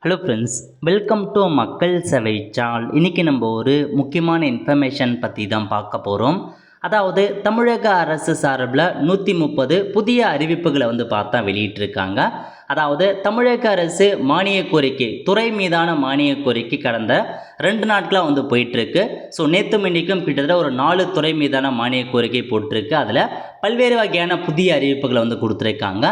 Hello friends, welcome to மக்கள் சேவை channel. இன்றைக்கி நம்ம ஒரு முக்கியமான இன்ஃபர்மேஷன் பற்றி தான் பார்க்க போகிறோம். அதாவது தமிழக அரசு சார்பில் 130 புதிய அறிவிப்புகளை பார்த்தா வெளியிட்டிருக்காங்க. அதாவது தமிழக அரசு மானிய கோரிக்கை, துறை மீதான மானிய கோரிக்கை கடந்த 2 நாட்களாக போயிட்டுருக்கு. ஸோ நேற்றும் இன்றைக்கும் கிட்டத்தட்ட ஒரு 4 துறை மீதான மானிய கோரிக்கை போட்டிருக்கு. அதில் பல்வேறு வகையான புதிய அறிவிப்புகளை கொடுத்துருக்காங்க.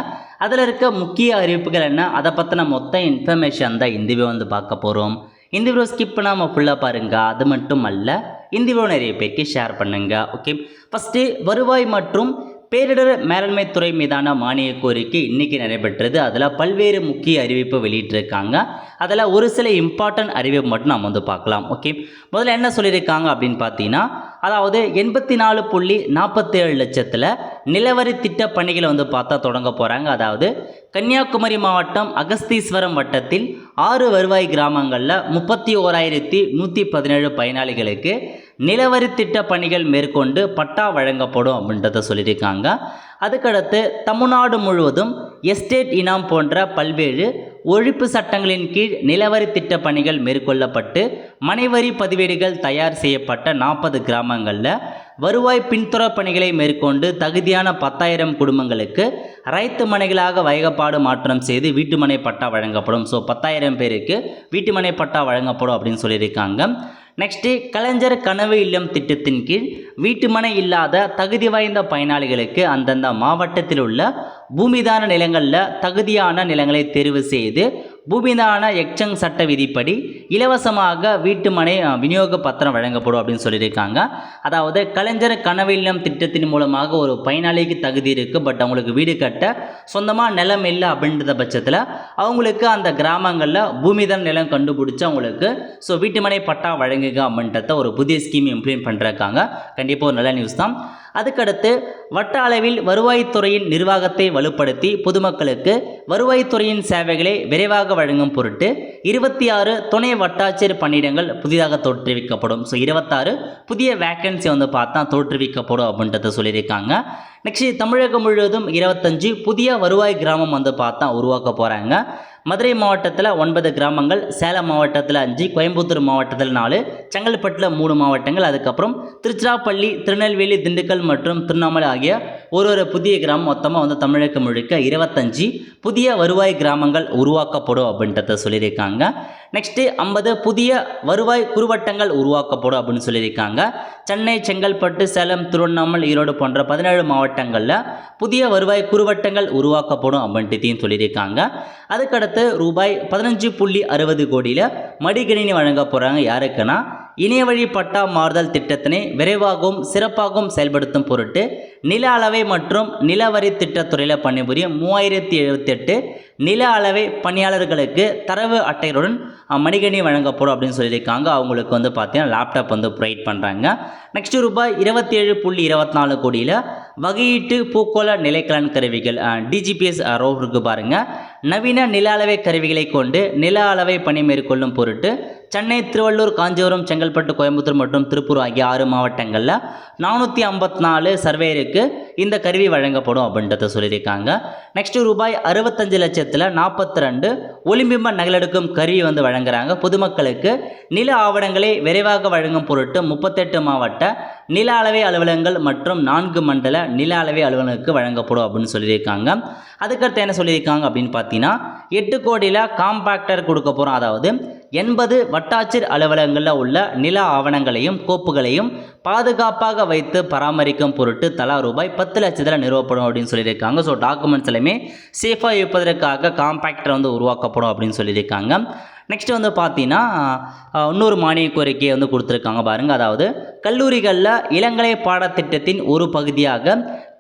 அதில் இருக்க முக்கிய அறிவிப்புகள் என்ன, அதை பற்றின மொத்த இன்ஃபர்மேஷன் தான் இந்த வீடியோ பார்க்க போகிறோம். இந்த வீடியோ ஸ்கிப் பண்ணாமல் ஃபுல்லாக பாருங்கள். அது மட்டும் அல்ல, இந்த வீடியோ நிறைய பேருக்கு ஷேர் பண்ணுங்கள். ஓகே, ஃபஸ்ட்டு வருவாய் மற்றும் பேரிடர் மேலாண்மை துறை மீதான மானிய கோரிக்கை இன்றைக்கி நடைபெற்றது. அதில் பல்வேறு முக்கிய அறிவிப்பு வெளியிட்டிருக்காங்க. அதில் ஒரு சில இம்பார்ட்டன்ட் அறிவிப்பு மட்டும் நம்ம பார்க்கலாம். ஓகே, முதல்ல என்ன சொல்லியிருக்காங்க அப்படின்னு பார்த்தீங்கன்னா, அதாவது 84.47 லட்சத்தில் நிலவரி திட்ட பணிகளை பார்த்தா தொடங்க போகிறாங்க. அதாவது கன்னியாகுமரி மாவட்டம் அகஸ்தீஸ்வரம் வட்டத்தில் 6 வருவாய் கிராமங்களில் 31,117 பயனாளிகளுக்கு நிலவரி திட்ட பணிகள் மேற்கொண்டு பட்டா வழங்கப்படும் அப்படின்றத சொல்லியிருக்காங்க. அதுக்கடுத்து தமிழ்நாடு முழுவதும் எஸ்டேட் இனாம் போன்ற பல்வேறு ஒழிப்பு சட்டங்களின் கீழ் நிலவரி திட்ட பணிகள் மேற்கொள்ளப்பட்டு மனைவரி பதிவேடுகள் தயார் செய்யப்பட்ட 40 கிராமங்களில் வருவாய் பின்துற பணிகளை மேற்கொண்டு தகுதியான 10,000 குடும்பங்களுக்கு ரைத்து மனைகளாக வகைப்பாடு மாற்றம் செய்து வீட்டுமனை பட்டா வழங்கப்படும். ஸோ 10,000 பேருக்கு வீட்டுமனை பட்டா வழங்கப்படும் அப்படின்னு சொல்லியிருக்காங்க. நெக்ஸ்ட்டு கலைஞர் கனவு இல்லம் திட்டத்தின் கீழ் வீட்டுமனை இல்லாத தகுதி வாய்ந்த பயனாளிகளுக்கு அந்தந்த மாவட்டத்தில் உள்ள பூமிதான நிலங்களில் தகுதியான நிலங்களை தேர்வு செய்து பூமிதான எக்ஸங் சட்ட விதிப்படி இலவசமாக வீட்டுமனை விநியோக பத்திரம் வழங்கப்படும் அப்படின்னு சொல்லியிருக்காங்க. அதாவது கலைஞர் கனவு இல்லம் திட்டத்தின் மூலமாக ஒரு பயனாளிக்கு தகுதி இருக்குது, பட் அவங்களுக்கு வீடு கட்ட சொந்தமாக நிலம் இல்லை அப்படின்ற பட்சத்தில் அவங்களுக்கு அந்த கிராமங்களில் பூமிதான நிலம் கண்டுபிடிச்சி அவங்களுக்கு வீட்டுமனை பட்டா வழங்குக அப்படின்றத ஒரு புதிய ஸ்கீம் இம்ப்ளிமெண்ட் பண்ணுறாங்க. கண்டிப்பாக ஒரு நல்ல நியூஸ் தான். அதுக்கடுத்து வட்ட அளவில் வருவாய்த்துறையின் நிர்வாகத்தை வலுப்படுத்தி பொதுமக்களுக்கு வருவாய்த்துறையின் சேவைகளை விரைவாக வழங்கும் பொருட்டு 26 துணை வட்டாட்சியர் பணியிடங்கள் புதிதாக தோற்றுவிக்கப்படும். 26 புதிய வேக்கன்சி பார்த்தா தோற்றுவிக்கப்படும் அப்படின்றத சொல்லியிருக்காங்க. நெக்ஸ்ட் தமிழகம் முழுவதும் 25 புதிய வருவாய் கிராமம் பார்த்தா உருவாக்க போகிறாங்க. மதுரை மாவட்டத்தில் 9 கிராமங்கள், சேலம் மாவட்டத்தில் 5, கோயம்புத்தூர் மாவட்டத்தில் 4, செங்கல்பட்டில் 3 மாவட்டங்கள், அதுக்கப்புறம் திருச்சிராப்பள்ளி, திருநெல்வேலி, திண்டுக்கல் மற்றும் திருவண்ணாமலை ஆகிய ஒரு புதிய கிராமம் மொத்தமாக தமிழகம் முழுக்க 25 புதிய வருவாய் கிராமங்கள் உருவாக்கப்படும் அப்படின்றத சொல்லியிருக்காங்க. நெக்ஸ்ட்டு 50 புதிய வருவாய் குறுவட்டங்கள் உருவாக்கப்படும் அப்படின்னு சொல்லியிருக்காங்க. சென்னை, செங்கல்பட்டு, சேலம், திருவண்ணாமலை, ஈரோடு போன்ற 17 மாவட்டங்களில் புதிய வருவாய் குறுவட்டங்கள் உருவாக்கப்படும் அப்படின்றதையும் சொல்லியிருக்காங்க. அதுக்கடுத்து ரூபாய் 15.60 கோடியில் மடிக்கணினி வழங்க போகிறாங்க. யாருக்குன்னா இணையவழி பட்டா மாறுதல் திட்டத்தினை விரைவாகவும் சிறப்பாகவும் செயல்படுத்தும் பொருட்டு நில அளவை மற்றும் நிலவரி திட்டத்துறையில் பணிபுரியும் 3078 நில அளவை பணியாளர்களுக்கு தரவு அட்டைகளுடன் மடிக்கணினி வழங்கப்படும் அப்படின்னு சொல்லியிருக்காங்க. அவங்களுக்கு பார்த்தீங்கன்னா லேப்டாப் ப்ரொவைட் பண்ணுறாங்க. நெக்ஸ்ட்டு ரூபாய் 27.24 கோடியில் வகையீட்டு பூக்கோள நிலைக்கலன் கருவிகள் டிஜிபிஎஸ் ரோவ் இருக்கு பாருங்கள். நவீன நில அளவை கருவிகளை கொண்டு நில அளவை பணி மேற்கொள்ளும் பொருட்டு சென்னை, திருவள்ளூர், காஞ்சிபுரம், செங்கல்பட்டு, கோயம்புத்தூர் மற்றும் திருப்பூர் ஆகிய 6 மாவட்டங்களில் 454 சர்வேயருக்கு இந்த கருவி வழங்கப்படும் அப்படின்றத சொல்லியிருக்காங்க. நெக்ஸ்ட்டு ரூபாய் 65,42 ஒளிபிம்ப நகலெடுக்கும் கருவி வழங்குறாங்க. பொதுமக்களுக்கு நில ஆவணங்களை விரைவாக வழங்கும் பொருட்டு 38 மாவட்ட நில அளவை அலுவலகங்கள் மற்றும் 4 மண்டல நில அளவை அலுவலகங்களுக்கு வழங்கப்படும் அப்படின்னு சொல்லியிருக்காங்க. அதுக்கடுத்து என்ன சொல்லியிருக்காங்க அப்படின்னு பார்த்தீங்கன்னா 8 கோடியில் காம்பாக்டர் கொடுக்க போகிறோம். அதாவது 80 வட்டாட்சியர் அலுவலகங்களில் உள்ள நில ஆவணங்களையும் கோப்புகளையும் பாதுகாப்பாக வைத்து பராமரிக்கும் பொருட்டு தலா ரூபாய் 10 லட்சத்தில் நிறுவப்படும் அப்படின்னு சொல்லியிருக்காங்க. ஸோ டாக்குமெண்ட்ஸ் எல்லாமே சேஃபாக இருப்பதற்காக காம்பாக்டர் உருவாக்கப்படும் அப்படின்னு சொல்லியிருக்காங்க. நெக்ஸ்ட் பார்த்தீங்கன்னா இன்னொரு மானிய கோரிக்கையை கொடுத்துருக்காங்க பாருங்கள். அதாவது கல்லூரிகளில் இளங்கலை பாடத்திட்டத்தின் ஒரு பகுதியாக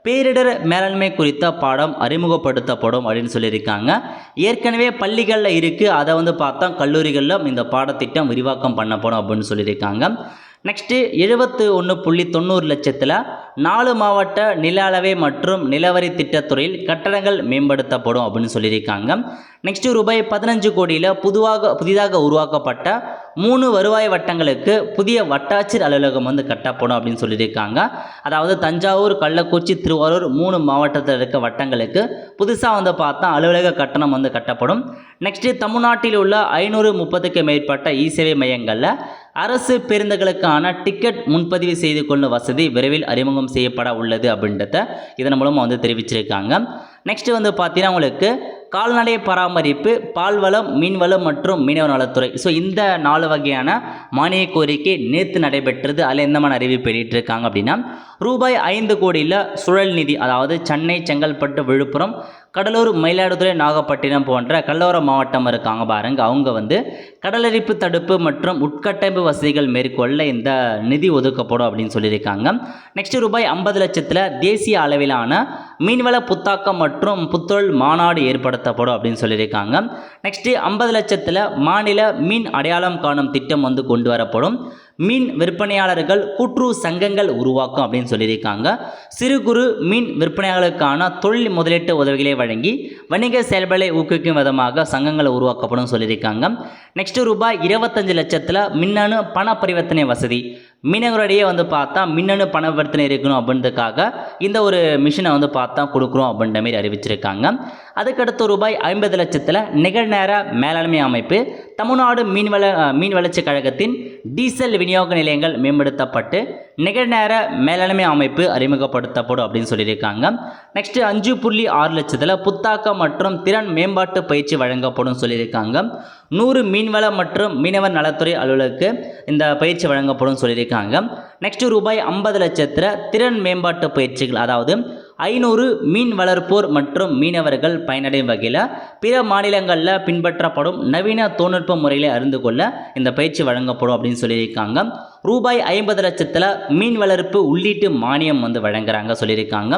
பேரிடர் மேலாண்மை குறித்த பாடம் அறிமுகப்படுத்தப்படும் அப்படின்னு சொல்லியிருக்காங்க. ஏற்கனவே பள்ளிகளில் இருக்குது, அதை பார்த்தா கல்லூரிகளில் இந்த பாடத்திட்டம் விரிவாக்கம் பண்ணப்படும் அப்படின்னு சொல்லியிருக்காங்க. நெக்ஸ்ட்டு 71.90 லட்சத்தில் 4 மாவட்ட நில அளவை மற்றும் நிலவரி திட்டத்துறையில் கட்டடங்கள் மேம்படுத்தப்படும் அப்படின்னு சொல்லியிருக்காங்க. நெக்ஸ்ட்டு ரூபாய் 15 கோடியில் புதிதாக உருவாக்கப்பட்ட 3 வருவாய் வட்டங்களுக்கு புதிய வட்டாட்சியர் அலுவலகம் வந்து கட்டப்படும் அப்படின்னு சொல்லியிருக்காங்க. அதாவது தஞ்சாவூர், கள்ளக்குறிச்சி, திருவாரூர் 3 மாவட்டத்தில் இருக்க வட்டங்களுக்கு புதுசாக வந்து பார்த்தா அலுவலக கட்டணம் வந்து கட்டப்படும். நெக்ஸ்ட்டு தமிழ்நாட்டில் உள்ள 530க்கு மேற்பட்ட இ-சேவை மையங்களில் அரசு பேருந்துகளுக்கான டிக்கெட் முன்பதிவு செய்து கொள்ளும் வசதி விரைவில் அறிமுகம் செய்யப்பட உள்ளது அப்படின்றத இதன் மூலமாக வந்து தெரிவிச்சிருக்காங்க. நெக்ஸ்ட் வந்து பார்த்தீங்கன்னா உங்களுக்கு கால்நடை பராமரிப்பு, பால்வளம், மீன்வளம் மற்றும் மீனவர் நலத்துறை. ஸோ இந்த 4 வகையான மானிய கோரிக்கை நேற்று நடைபெற்றது. அதில் எந்த மாதிரி அறிவிப்பு வெளியிட்டிருக்காங்க அப்படின்னா ரூபாய் 5 கோடியில் சுழல் நிதி, அதாவது சென்னை, செங்கல்பட்டு, விழுப்புரம், கடலூர், மயிலாடுதுறை, நாகப்பட்டினம் போன்ற கடலோர மாவட்டம் இருக்காங்க பாருங்க, அவங்க வந்து கடலரிப்பு தடுப்பு மற்றும் உட்கட்டமைப்பு வசதிகள் மேற்கொள்ள இந்த நிதி ஒதுக்கப்படும் அப்படின்னு சொல்லியிருக்காங்க. நெக்ஸ்ட் ரூபாய் 50 லட்சத்தில் தேசிய அளவிலான மீன்வள புத்தாக்கம் மற்றும் புத்தொழில் மாநாடு ஏற்படுத்தப்படும் அப்படின்னு சொல்லியிருக்காங்க. நெக்ஸ்ட் 50 லட்சத்தில் மாநில மீன் அடையாளம் காணும் திட்டம் வந்து கொண்டு வரப்படும். மீன் விற்பனையாளர்கள் கூட்டுறவு சங்கங்கள் உருவாக்கும் அப்படின்னு சொல்லியிருக்காங்க. சிறு குறு மீன் விற்பனையாளர்களுக்கான தொழில் முதலீட்டு உதவிகளை வழங்கி வணிக செயல்பாடுகளை ஊக்குவிக்கும் விதமாக சங்கங்களை உருவாக்கப்படும் சொல்லியிருக்காங்க. நெக்ஸ்ட் ரூபாய் 25 லட்சத்தில் மின்னணு பண பரிவர்த்தனை வசதி, மீனவர்களிடையே வந்து பார்த்தா மின்னணு பண பரிவர்த்தனை இருக்கணும் அப்படின்றதுக்காக இந்த ஒரு மிஷினை வந்து பார்த்தா கொடுக்குறோம் அப்படின்ற மாதிரி அறிவிச்சிருக்காங்க. அதுக்கடுத்து ரூபாய் 50 லட்சத்தில் நிகழ்நேர மேலாண்மை அமைப்பு, தமிழ்நாடு மீன் வளர்ச்சி கழகத்தின் டீசல் விநியோக நிலையங்கள் மேம்படுத்தப்பட்டு நிகழ்நேர மேலாண்மை அமைப்பு அறிமுகப்படுத்தப்படும் அப்படின்னு சொல்லியிருக்காங்க. நெக்ஸ்ட் 5.6 லட்சத்தில் புத்தாக்கம் மற்றும் திறன் மேம்பாட்டு பயிற்சி வழங்கப்படும் சொல்லியிருக்காங்க. 100 மீன்வள மற்றும் மீனவர் நலத்துறை அலுவலருக்கு இந்த பயிற்சி வழங்கப்படும் சொல்லியிருக்காங்க. நெக்ஸ்ட் ரூபாய் 50 லட்சத்தில் திறன் மேம்பாட்டு பயிற்சிகள், அதாவது 500 மீன் வளர்ப்போர் மற்றும் மீனவர்கள் பயனடையும் வகையில் பிற மாநிலங்களில் பின்பற்றப்படும் நவீன தொழில்நுட்ப முறைகளை அறிந்து கொள்ள இந்த பயிற்சி வழங்கப்படும் அப்படின்னு சொல்லியிருக்காங்க. ரூபாய் 50 லட்சத்தில் மீன் வளர்ப்பு உள்ளீட்டு மானியம் வந்து வழங்குறாங்க சொல்லியிருக்காங்க.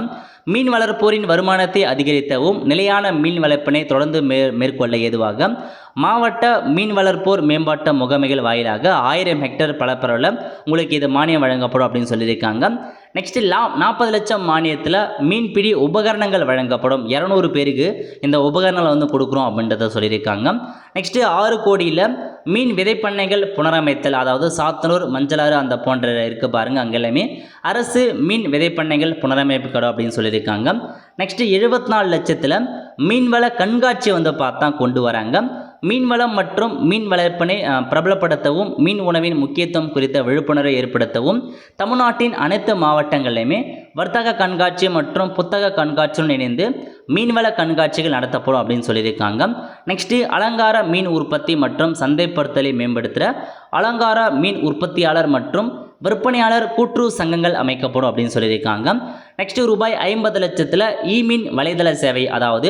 மீன் வளர்ப்போரின் வருமானத்தை அதிகரிக்கவும் நிலையான மீன் வளர்ப்பினை தொடர்ந்து மேற்கொள்ள ஏதுவாக மாவட்ட மீன் வளர்ப்போர் மேம்பாட்டு முகமைகள் வாயிலாக 1000 ஹெக்டேர் பரப்பளவில் உங்களுக்கு இது மானியம் வழங்கப்படும் அப்படின்னு சொல்லியிருக்காங்க. நெக்ஸ்ட் 40 லட்சம் மானியத்தில் மீன்பிடி உபகரணங்கள் வழங்கப்படும். 200 பேருக்கு இந்த உபகரணங்களை வந்து கொடுக்குறோம் அப்படின்றத சொல்லியிருக்காங்க. நெக்ஸ்ட்டு 6 கோடியில் மீன் விதைப்பண்ணைகள் புனரமைத்தல், அதாவது சாத்தனூர், மஞ்சளாறு அந்த போன்ற இருக்கு பாருங்க, அங்கெல்லாமே அரசு மீன் விதைப்பண்ணைகள் புனரமைப்புக்கடும் அப்படின்னு சொல்லியிருக்காங்க. நெக்ஸ்ட் 74 லட்சத்தில் மீன்வள கண்காட்சி வந்து பார்த்தா கொண்டு வராங்க. மீன்வளம் மற்றும் மீன் வளர்ப்பினை பிரபலப்படுத்தவும் மீன் உணவின் முக்கியத்துவம் குறித்த விழிப்புணர்வை ஏற்படுத்தவும் தமிழ்நாட்டின் அனைத்து மாவட்டங்களிலுமே வர்த்தக கண்காட்சி மற்றும் புத்தக கண்காட்சியுடன் இணைந்து மீன்வள கண்காட்சிகள் நடத்தப்படும் அப்படின்னு சொல்லியிருக்காங்க. நெக்ஸ்ட்டு அலங்கார மீன் உற்பத்தி மற்றும் சந்தைப்படுத்தலை மேம்படுத்துகிற அலங்கார மீன் உற்பத்தியாளர் மற்றும் விற்பனையாளர் கூட்டுறவு சங்கங்கள் அமைக்கப்படும் அப்படின்னு சொல்லியிருக்காங்க. நெக்ஸ்ட்டு ரூபாய் 50 லட்சத்தில் மீன் வலைதள சேவை, அதாவது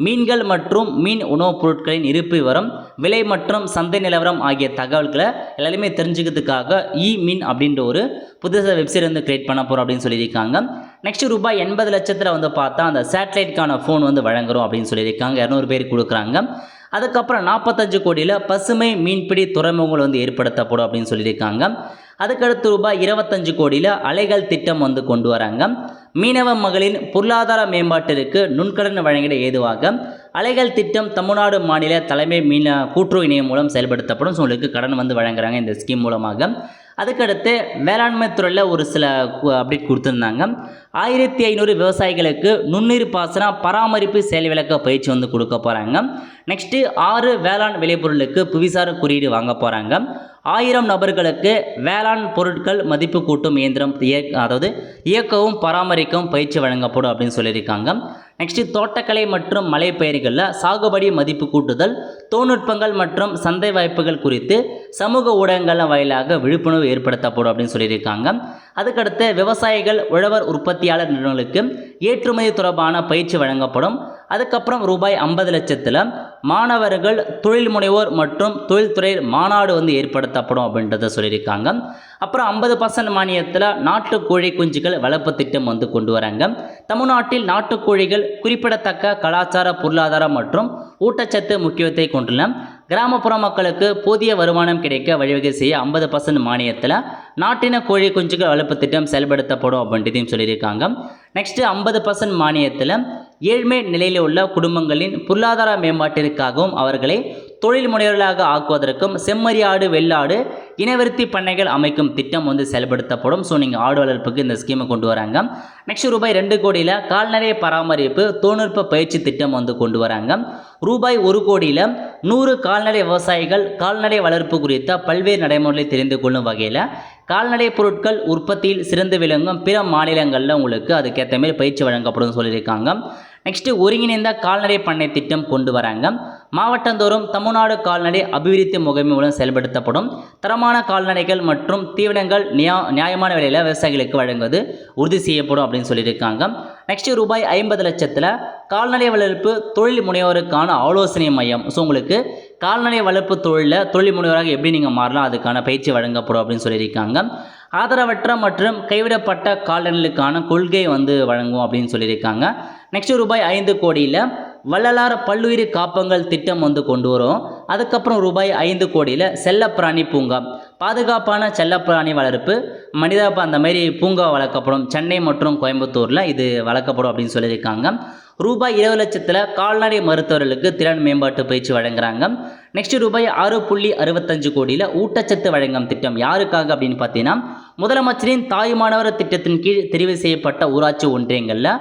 மீன்கள் மற்றும் மீன் உணவுப் பொருட்களின் இருப்பு விவரம், விலை மற்றும் சந்தை நிலவரம் ஆகிய தகவல்களை எல்லாருமே தெரிஞ்சுக்கிறதுக்காக மீன் அப்படின்ற ஒரு புதுசாக வெப்சைட் வந்து கிரியேட் பண்ண போகிறோம் அப்படின்னு சொல்லியிருக்காங்க. நெக்ஸ்ட் ரூபாய் 80 லட்சத்தில் வந்து பார்த்தா அந்த சேட்டலைட்கான ஃபோன் வந்து வழங்குறோம் அப்படின்னு சொல்லியிருக்காங்க. 200 பேர் கொடுக்குறாங்க. அதுக்கப்புறம் 45 கோடியில் பசுமை மீன்பிடி துறைமுகங்கள் வந்து ஏற்படுத்தப்படும் அப்படின்னு சொல்லியிருக்காங்க. அதுக்கடுத்து ரூபாய் 25 கோடியில் அலைகள் திட்டம் வந்து கொண்டு வராங்க. மீனவ மகளின் பொருளாதார மேம்பாட்டிற்கு நுண்கடன் வழங்கிட ஏதுவாக அலைகள் திட்டம் தமிழ்நாடு மாநில தலைமை மீன் கூட்டுறவு இணையம் மூலம் செயல்படுத்தப்படும். ஸோ உங்களுக்கு கடன் வந்து வழங்குறாங்க இந்த ஸ்கீம் மூலமாக. அதுக்கடுத்து வேளாண்மை துறையில் ஒரு சில அப்டேட் கொடுத்துருந்தாங்க. 1500 விவசாயிகளுக்கு நுண்ணீர் பாசன பராமரிப்பு செயல் விளக்க பயிற்சி வந்து கொடுக்க போகிறாங்க. நெக்ஸ்ட்டு 6 வேளாண் விளைபொருளுக்கு புவிசார் குறியீடு வாங்க போகிறாங்க. 1000 நபர்களுக்கு வேளாண் பொருட்கள் மதிப்பு கூட்டும் இயந்திரம் அதாவது இயக்கவும் பராமரிக்கவும் பயிற்சி வழங்கப்படும் அப்படின்னு சொல்லியிருக்காங்க. நெக்ஸ்ட்டு தோட்டக்கலை மற்றும் மலை பயிர்களில் சாகுபடி மதிப்பு கூட்டுதல், தொழில்நுட்பங்கள் மற்றும் சந்தை வாய்ப்புகள் குறித்து சமூக ஊடகங்கள் வாயிலாக விழிப்புணர்வு ஏற்படுத்தப்படும் அப்படின்னு சொல்லியிருக்காங்க. அதுக்கடுத்து விவசாயிகள், உழவர் உற்பத்தியாளர் நிறுவனங்களுக்கு ஏற்றுமதி தொடர்பான பயிற்சி வழங்கப்படும். அதுக்கப்புறம் ரூபாய் 50 லட்சத்தில் மாணவர்கள், தொழில் முனைவோர் மற்றும் தொழில்துறை மாநாடு வந்து ஏற்படுத்தப்படும் அப்படின்றத சொல்லியிருக்காங்க. அப்புறம் 50% மானியத்தில் நாட்டுக்கோழி குஞ்சுகள் வளர்ப்பு திட்டம் வந்து கொண்டு வராங்க. தமிழ்நாட்டில் நாட்டுக்கோழிகள் குறிப்பிடத்தக்க கலாச்சார, பொருளாதார மற்றும் ஊட்டச்சத்து முக்கியத்துவத்தை கொண்டுள்ள கிராமப்புற மக்களுக்கு போதிய வருமானம் கிடைக்க வழிவகை செய்ய 50% மானியத்தில் நாட்டின கோழி குஞ்சுகள் வளர்ப்பு திட்டம் செயல்படுத்தப்படும் அப்படின்றதையும் சொல்லியிருக்காங்க. நெக்ஸ்ட்டு 50% மானியத்தில் ஏழ்மை நிலையில் உள்ள குடும்பங்களின் பொருளாதார மேம்பாட்டிற்காகவும் அவர்களை தொழில் முனைவர்களாக ஆக்குவதற்கும் செம்மறியாடு வெள்ளாடு இனவிருத்தி பண்ணைகள் அமைக்கும் திட்டம் செயல்படுத்தப்படும். ஸோ நீங்கள் ஆடு வளர்ப்புக்கு இந்த ஸ்கீமை கொண்டு வராங்க. நெக்ஸ்ட் ரூபாய் 2 கோடியில் கால்நடை பராமரிப்பு தொழில்நுட்ப பயிற்சி திட்டம் கொண்டு வராங்க. ரூபாய் 1 கோடியில் 100 கால்நடை விவசாயிகள் கால்நடை வளர்ப்பு குறித்த பல்வேறு நடைமுறைகளை தெரிந்து கொள்ளும் வகையில் கால்நடை பொருட்கள் உற்பத்தியில் சிறந்து விளங்கும் பிற மாநிலங்களில் உங்களுக்கு அதுக்கேற்ற மாதிரி பயிற்சி வழங்கப்படும் சொல்லியிருக்காங்க. நெக்ஸ்ட்டு ஒருங்கிணைந்த கால்நடை பண்ணை திட்டம் கொண்டு வராங்க. மாவட்டந்தோறும் தமிழ்நாடு கால்நடை அபிவிருத்தி முகமை மூலம் செயல்படுத்தப்படும் தரமான கால்நடைகள் மற்றும் தீவனங்கள் நியாயமான விலையில் விவசாயிகளுக்கு வழங்குவது உறுதி செய்யப்படும் அப்படின்னு சொல்லியிருக்காங்க. நெக்ஸ்ட்டு ரூபாய் 50 லட்சத்தில் கால்நடை வளர்ப்பு தொழில் முனைவோருக்கான ஆலோசனை மையம். ஸோ உங்களுக்கு கால்நடை வளர்ப்பு தொழில் முனைவராக எப்படி நீங்கள் மாறலாம் அதுக்கான பயிற்சி வழங்கப்படும் அப்படின்னு சொல்லியிருக்காங்க. ஆதரவற்ற மற்றும் கைவிடப்பட்ட கால்நடைகளுக்கான கொள்கை வழங்கும் அப்படின்னு சொல்லியிருக்காங்க. நெக்ஸ்ட் ரூபாய் 5 கோடியில் வள்ளலார் பல்லுயிர் காப்பங்கள் திட்டம் கொண்டு வரும். அதுக்கப்புறம் ரூபாய் 5 கோடியில் செல்லப்பிராணி பூங்கா பாதுகாப்பான செல்லப்பிராணி வளர்ப்பு மனித அந்த மாதிரி பூங்கா வளர்க்கப்படும். சென்னை மற்றும் கோயம்புத்தூரில் இது வளர்க்கப்படும் அப்படின்னு சொல்லியிருக்காங்க. ரூபாய் 20 லட்சத்தில் கால்நடை மருத்துவர்களுக்கு திறன் மேம்பாட்டு பயிற்சி வழங்குறாங்க. நெக்ஸ்ட் ரூபாய் 6.65 கோடியில் ஊட்டச்சத்து வழங்கும் திட்டம் யாருக்காக அப்படின்னு பார்த்தீங்கன்னா முதலமைச்சரின் தாயுமானவர் திட்டத்தின் கீழ் தெரிவு செய்யப்பட்ட ஊராட்சி ஒன்றியங்களில்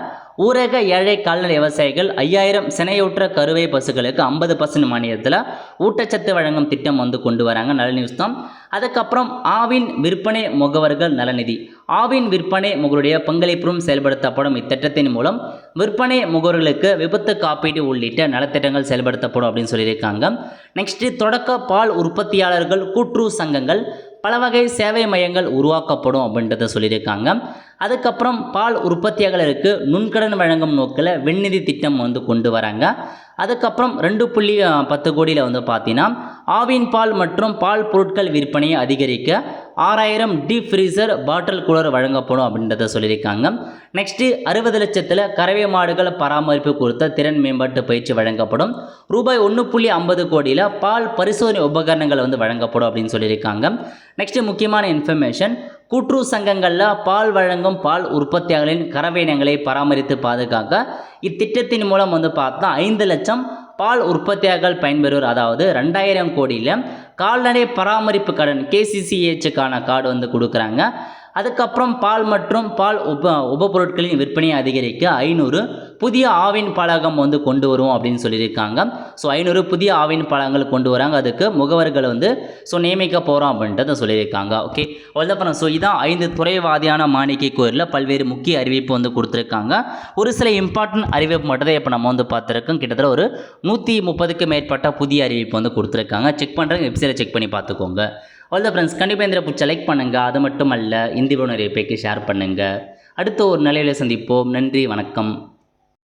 ஊரக ஏழை கால்நடை விவசாயிகள் 5000 சினையூற்ற கருவை பசுக்களுக்கு 50% மானியத்தில் ஊட்டச்சத்து வழங்கும் திட்டம் கொண்டு வராங்க. நல்ல நியூஸ் தான். அதுக்கப்புறம் ஆவின் விற்பனை முகவர்கள் நலநிதி ஆவின் விற்பனை முகருடைய பங்களிப்பும் செயல்படுத்தப்படும். இத்திட்டத்தின் மூலம் விற்பனை முகவர்களுக்கு விபத்து காப்பீடு உள்ளிட்ட நலத்திட்டங்கள் செயல்படுத்தப்படும் அப்படின்னு சொல்லியிருக்காங்க. நெக்ஸ்ட் தொடக்க பால் உற்பத்தியாளர்கள் கூட்டுறவு சங்கங்கள் பல வகை சேவை மையங்கள் உருவாக்கப்படும் அப்படின்றத சொல்லியிருக்காங்க. அதுக்கப்புறம் பால் உற்பத்தியாளருக்கு நுண்கடன் வழங்கும் நோக்கில் வெண்நிதி திட்டம் கொண்டு வராங்க. அதுக்கப்புறம் 2.10 கோடியில் பார்த்தீங்கன்னா ஆவின் பால் மற்றும் பால் பொருட்கள் விற்பனையை அதிகரிக்க 6000 டீப் ஃப்ரீசர் பாட்டில் கூலர் வழங்கப்படும் அப்படின்றத சொல்லியிருக்காங்க. நெக்ஸ்ட்டு 60 லட்சத்தில் கறவை மாடுகள் பராமரிப்பு குறித்த திறன் மேம்பாட்டு பயிற்சி வழங்கப்படும். ரூபாய் 1.50 கோடியில் பால் பரிசோதனை உபகரணங்கள் வழங்கப்படும் அப்படின்னு சொல்லியிருக்காங்க. நெக்ஸ்ட்டு முக்கியமான இன்ஃபர்மேஷன் கூட்டுறவு சங்கங்களில் பால் வழங்கும் பால் உற்பத்தியாளர்களின் கறவை இனங்களை பராமரித்து பாதுகாக்க இத்திட்டத்தின் மூலம் பார்த்தா 5 லட்சம் பால் உற்பத்தியாளர்கள் பயன்பெறுவர். அதாவது 2000 கோடியில் கால்நடை பராமரிப்பு கடன் KCCHக்கான கார்டு கொடுக்குறாங்க. அதுக்கப்புறம் பால் மற்றும் பால் உபப்பொருட்களின் விற்பனையை அதிகரிக்க 500 புதிய ஆவின் பாலகம் கொண்டு வரும் அப்படின்னு சொல்லியிருக்காங்க. ஸோ 500 புதிய ஆவின் பாலகங்கள் கொண்டு வராங்க. அதுக்கு முகவர்கள் நியமிக்க போகிறோம் அப்படின்றத சொல்லியிருக்காங்க. ஓகே அவ்வளோதான். ஸோ இதான் 5 துறைவாதியான மானிய கோரில் பல்வேறு முக்கிய அறிவிப்பு கொடுத்துருக்காங்க. ஒரு சில இம்பார்ட்டன்ட் அறிவிப்பு மட்டும் தான் இப்போ நம்ம பார்த்துருக்கோம். கிட்டத்தட்ட ஒரு 130க்கு மேற்பட்ட புதிய அறிவிப்பு கொடுத்துருக்காங்க. செக் பண்ணுறேன், வெப்சைட்டை செக் பண்ணி பார்த்துக்கோங்க. அவ்வளோ ஃப்ரெண்ட்ஸ், கண்டிப்பாக இந்த பிடிச்ச லைக் பண்ணுங்கள். அது மட்டும் அல்ல இந்த வீடியோ நிறைய பேருக்கு ஷேர் பண்ணுங்கள். அடுத்த ஒரு நிலையில் சந்திப்போம். நன்றி, வணக்கம்.